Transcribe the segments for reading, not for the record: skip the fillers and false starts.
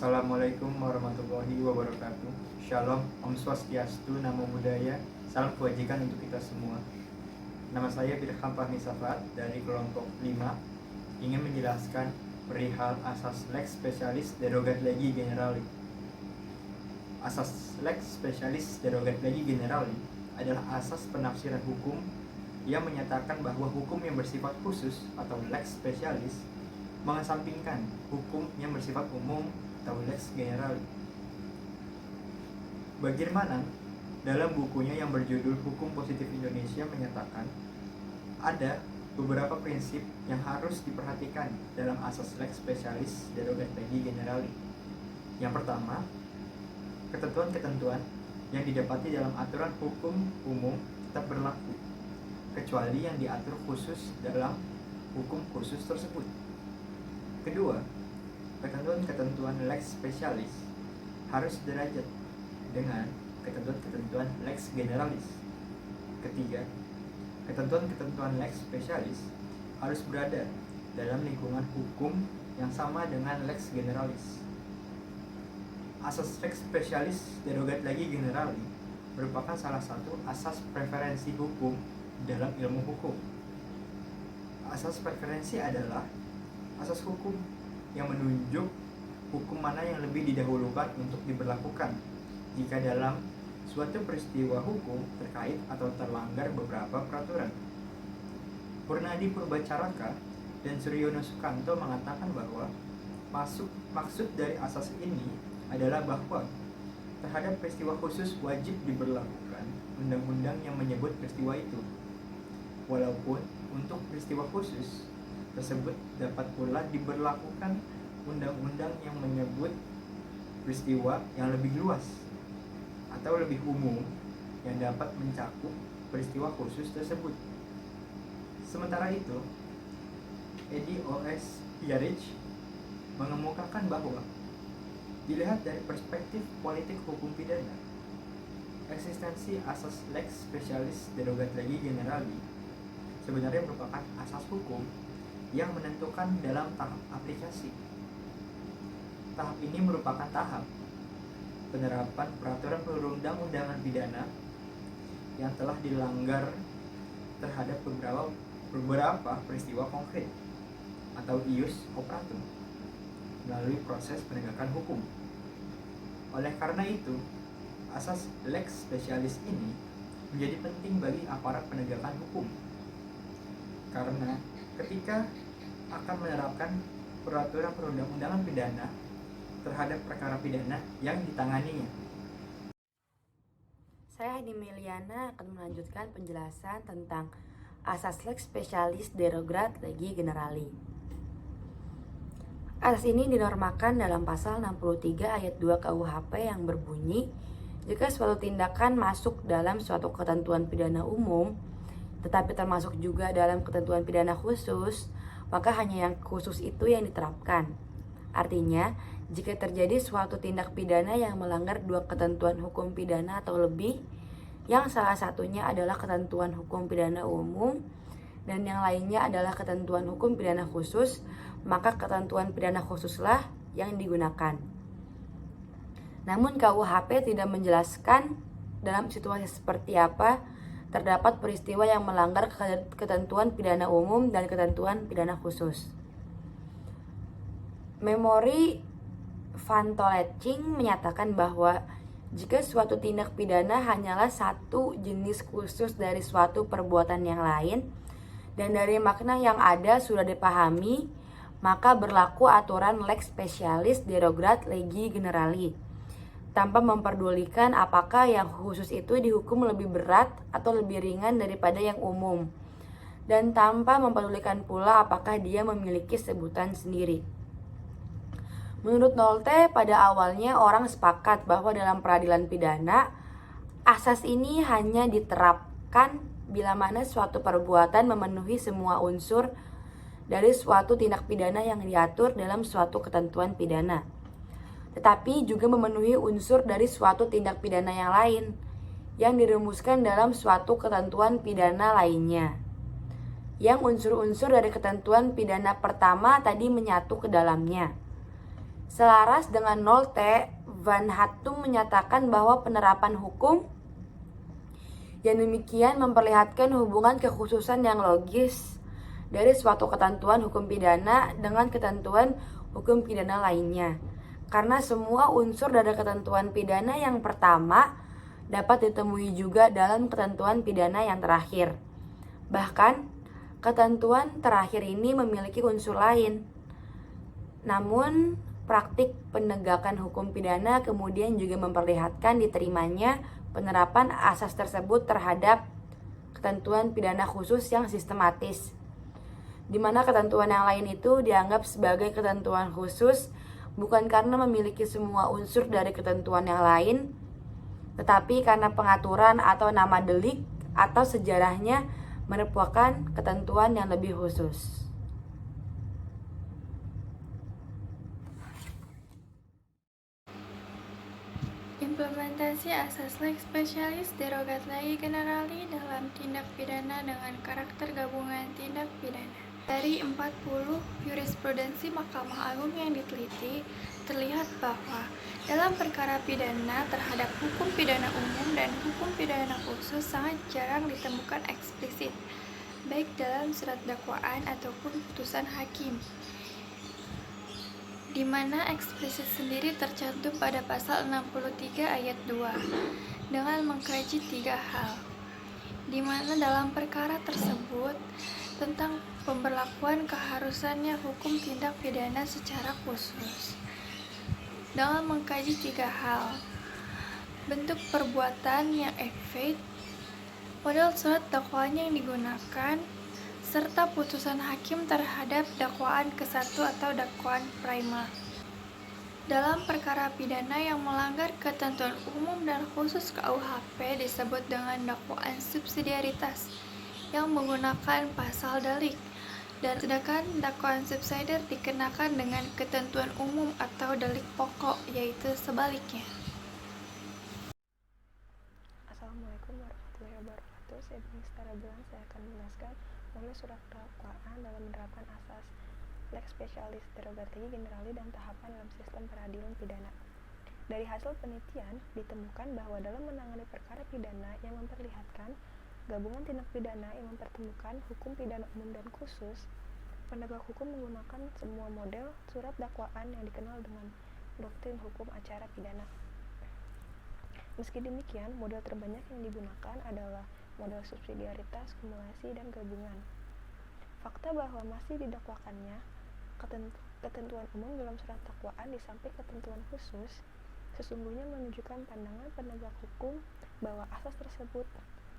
Assalamualaikum warahmatullahi wabarakatuh. Shalom, Om Swastiastu, Namo Buddhaya. Salam kebajikan untuk kita semua. Nama saya Birham Fahmi Safat dari kelompok 5, ingin menjelaskan perihal asas lex specialis derogat legi generali. Asas lex specialis derogat legi generali adalah asas penafsiran hukum yang menyatakan bahwa hukum yang bersifat khusus atau lex specialis mengesampingkan hukum yang bersifat umum atau lex generali. Bagirmanan dalam bukunya yang berjudul Hukum Positif Indonesia menyatakan ada beberapa prinsip yang harus diperhatikan dalam asas lex specialis derogat legi generali. Yang pertama, ketentuan-ketentuan yang didapati dalam aturan hukum umum tetap berlaku, kecuali yang diatur khusus dalam hukum khusus tersebut. Kedua, ketentuan-ketentuan lex specialis harus sederajat dengan ketentuan-ketentuan lex generalis. Ketiga, ketentuan-ketentuan lex specialis harus berada dalam lingkungan hukum yang sama dengan lex generalis. Asas lex specialis derogat legi generali merupakan salah satu asas preferensi hukum dalam ilmu hukum. Asas preferensi adalah asas hukum yang menunjuk hukum mana yang lebih didahulukan untuk diberlakukan jika dalam suatu peristiwa hukum terkait atau terlanggar beberapa peraturan. Purnadi Purbacaraka dan Suryono Sukanto mengatakan bahwa maksud dari asas ini adalah bahwa terhadap peristiwa khusus wajib diberlakukan undang-undang yang menyebut peristiwa itu, walaupun untuk peristiwa khusus tersebut dapat pula diberlakukan undang-undang yang menyebut peristiwa yang lebih luas atau lebih umum yang dapat mencakup peristiwa khusus tersebut. Sementara itu, Edi O.S. Piarich mengemukakan bahwa dilihat dari perspektif politik hukum pidana, eksistensi asas lex specialis derogat legi generali sebenarnya merupakan asas hukum yang menentukan dalam tahap aplikasi. Tahap ini merupakan tahap penerapan peraturan perundang-undangan pidana yang telah dilanggar terhadap beberapa peristiwa konkret atau ius operatum melalui proses penegakan hukum. Oleh karena itu, asas lex specialis ini menjadi penting bagi aparat penegakan hukum, karena ketika akan menerapkan peraturan perundang-undangan pidana terhadap perkara pidana yang ditanganinya. Saya Hadi Meliana akan melanjutkan penjelasan tentang asas lex specialis derogat legi generali. Asas ini dinormakan dalam pasal 63 ayat 2 KUHP yang berbunyi, jika suatu tindakan masuk dalam suatu ketentuan pidana umum tetapi termasuk juga dalam ketentuan pidana khusus, maka hanya yang khusus itu yang diterapkan. Artinya, jika terjadi suatu tindak pidana yang melanggar dua ketentuan hukum pidana atau lebih, yang salah satunya adalah ketentuan hukum pidana umum dan yang lainnya adalah ketentuan hukum pidana khusus, maka ketentuan pidana khususlah yang digunakan. Namun KUHP tidak menjelaskan dalam situasi seperti apa terdapat peristiwa yang melanggar ketentuan pidana umum dan ketentuan pidana khusus. Memori Van Toletching menyatakan bahwa jika suatu tindak pidana hanyalah satu jenis khusus dari suatu perbuatan yang lain dan dari makna yang ada sudah dipahami, maka berlaku aturan lex specialis derogat legi generali, tanpa memperdulikan apakah yang khusus itu dihukum lebih berat atau lebih ringan daripada yang umum, dan tanpa memperdulikan pula apakah dia memiliki sebutan sendiri. Menurut Nolte, pada awalnya orang sepakat bahwa dalam peradilan pidana, asas ini hanya diterapkan bila mana suatu perbuatan memenuhi semua unsur dari suatu tindak pidana yang diatur dalam suatu ketentuan pidana, tetapi juga memenuhi unsur dari suatu tindak pidana yang lain yang dirumuskan dalam suatu ketentuan pidana lainnya, yang unsur-unsur dari ketentuan pidana pertama tadi menyatu ke dalamnya. Selaras dengan Nolte, Van Hattum menyatakan bahwa penerapan hukum yang demikian memperlihatkan hubungan kekhususan yang logis dari suatu ketentuan hukum pidana dengan ketentuan hukum pidana lainnya. Karena semua unsur dari ketentuan pidana yang pertama dapat ditemui juga dalam ketentuan pidana yang terakhir. Bahkan, ketentuan terakhir ini memiliki unsur lain. Namun, praktik penegakan hukum pidana kemudian juga memperlihatkan diterimanya penerapan asas tersebut terhadap ketentuan pidana khusus yang sistematis, di mana ketentuan yang lain itu dianggap sebagai ketentuan khusus bukan karena memiliki semua unsur dari ketentuan yang lain, tetapi karena pengaturan atau nama delik atau sejarahnya merupakan ketentuan yang lebih khusus. Implementasi asas lex specialis derogat legi generali dalam tindak pidana dengan karakter gabungan tindak pidana. Dari 40 jurisprudensi Mahkamah Agung yang diteliti, terlihat bahwa dalam perkara pidana terhadap hukum pidana umum dan hukum pidana khusus sangat jarang ditemukan eksplisit, baik dalam surat dakwaan ataupun putusan hakim, di mana eksplisit sendiri tercantum pada pasal 63 ayat 2 dengan mengkaji 3 hal, di mana dalam perkara tersebut tentang pemberlakuan keharusannya hukum tindak pidana secara khusus. Dengan mengkaji 3 hal, bentuk perbuatan yang ekvid, model surat dakwaan yang digunakan, serta putusan hakim terhadap dakwaan ke-1 atau dakwaan prima. Dalam perkara pidana yang melanggar ketentuan umum dan khusus KUHP disebut dengan dakwaan subsidiaritas yang menggunakan pasal delik, dan sedangkan dakwaan subsidiar dikenakan dengan ketentuan umum atau delik pokok, yaitu sebaliknya. Assalamualaikum warahmatullahi wabarakatuh. Saya Bini Starabulan. Saya akan menjelaskan melalui surat dakwaan dalam menerapkan asas lex specialis derogat legi generali dan tahapan dalam sistem peradilan pidana. Dari hasil penelitian ditemukan bahwa dalam menangani perkara pidana yang memperlihatkan gabungan tindak pidana yang mempertemukan hukum pidana umum dan khusus, penegak hukum menggunakan semua model surat dakwaan yang dikenal dengan doktrin hukum acara pidana. Meski demikian, model terbanyak yang digunakan adalah model subsidiaritas, kumulasi, dan gabungan. Fakta bahwa masih didakwakannya ketentuan umum dalam surat dakwaan di samping ketentuan khusus sesungguhnya menunjukkan pandangan penegak hukum bahwa asas tersebut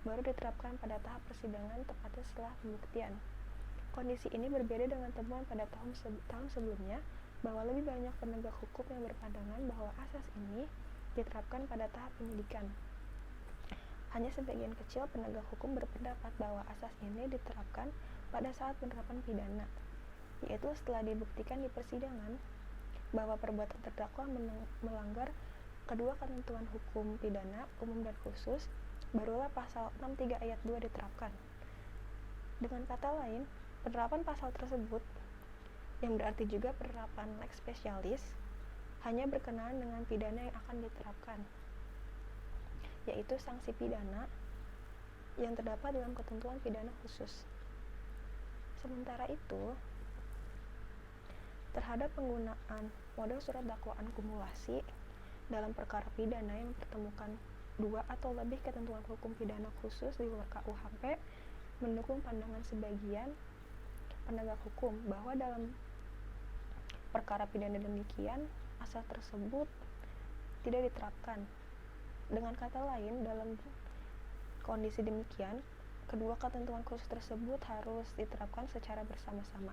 baru diterapkan pada tahap persidangan, tepatnya setelah pembuktian. Kondisi ini berbeda dengan temuan pada tahun sebelumnya, bahwa lebih banyak penegak hukum yang berpandangan bahwa asas ini diterapkan pada tahap penyidikan. Hanya sebagian kecil penegak hukum berpendapat bahwa asas ini diterapkan pada saat penerapan pidana, yaitu setelah dibuktikan di persidangan bahwa perbuatan terdakwa melanggar kedua ketentuan hukum pidana umum dan khusus, barulah pasal 63 ayat 2 diterapkan. Dengan kata lain, penerapan pasal tersebut, yang berarti juga penerapan lex specialis, hanya berkenaan dengan pidana yang akan diterapkan, yaitu sanksi pidana yang terdapat dalam ketentuan pidana khusus. Sementara itu, terhadap penggunaan model surat dakwaan kumulasi dalam perkara pidana yang mempertemukan dua atau lebih ketentuan hukum pidana khusus di luar KUHP, mendukung pandangan sebagian penegak hukum bahwa dalam perkara pidana demikian asas tersebut tidak diterapkan. Dengan kata lain, dalam kondisi demikian, kedua ketentuan khusus tersebut harus diterapkan secara bersama-sama.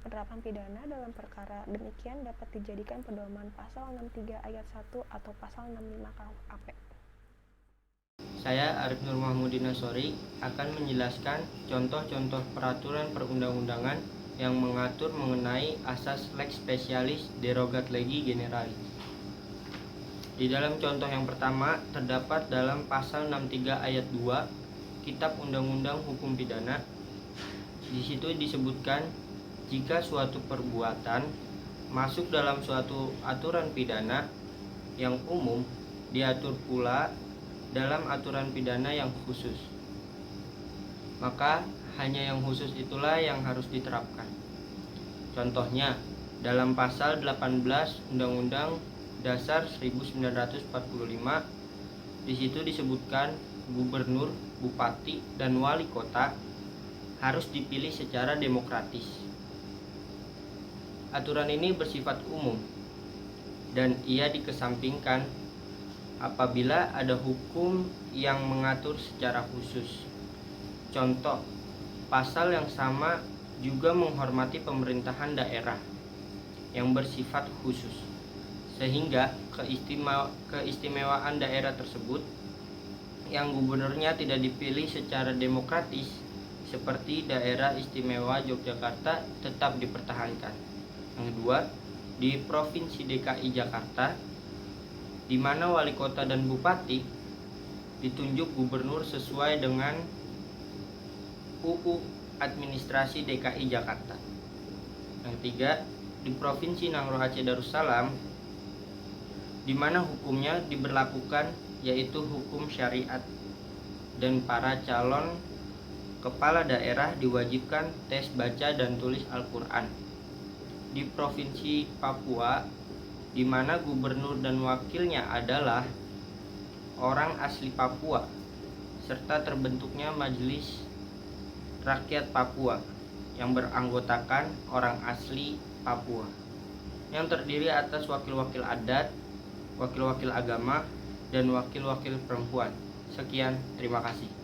Penerapan pidana dalam perkara demikian dapat dijadikan pedoman pasal 63 ayat 1 atau pasal 65 KUHP. Saya Arif Nur Mahmudin Nasori akan menjelaskan contoh-contoh peraturan perundang-undangan yang mengatur mengenai asas lex specialis derogat legi generalis. Di dalam contoh yang pertama terdapat dalam pasal 63 ayat 2 Kitab Undang-Undang Hukum Pidana. Di situ disebutkan jika suatu perbuatan masuk dalam suatu aturan pidana yang umum diatur pula dalam aturan pidana yang khusus. Maka hanya yang khusus itulah yang harus diterapkan. Contohnya, dalam pasal 18 Undang-Undang Dasar 1945, di situ disebutkan gubernur, bupati, dan wali kota harus dipilih secara demokratis. Aturan ini bersifat umum dan ia dikesampingkan apabila ada hukum yang mengatur secara khusus. Contoh, pasal yang sama juga menghormati pemerintahan daerah yang bersifat khusus, sehingga keistimewaan daerah tersebut yang gubernurnya tidak dipilih secara demokratis seperti daerah istimewa Yogyakarta tetap dipertahankan. Yang kedua, di Provinsi DKI Jakarta, di mana wali kota dan bupati ditunjuk gubernur sesuai dengan UU Administrasi DKI Jakarta. Yang ketiga, di Provinsi Nangro Aceh Darussalam, di mana hukumnya diberlakukan yaitu hukum syariat dan para calon kepala daerah diwajibkan tes baca dan tulis Al-Quran. Di Provinsi Papua, di mana gubernur dan wakilnya adalah orang asli Papua, serta terbentuknya Majelis Rakyat Papua yang beranggotakan orang asli Papua, yang terdiri atas wakil-wakil adat, wakil-wakil agama, dan wakil-wakil perempuan. Sekian, terima kasih.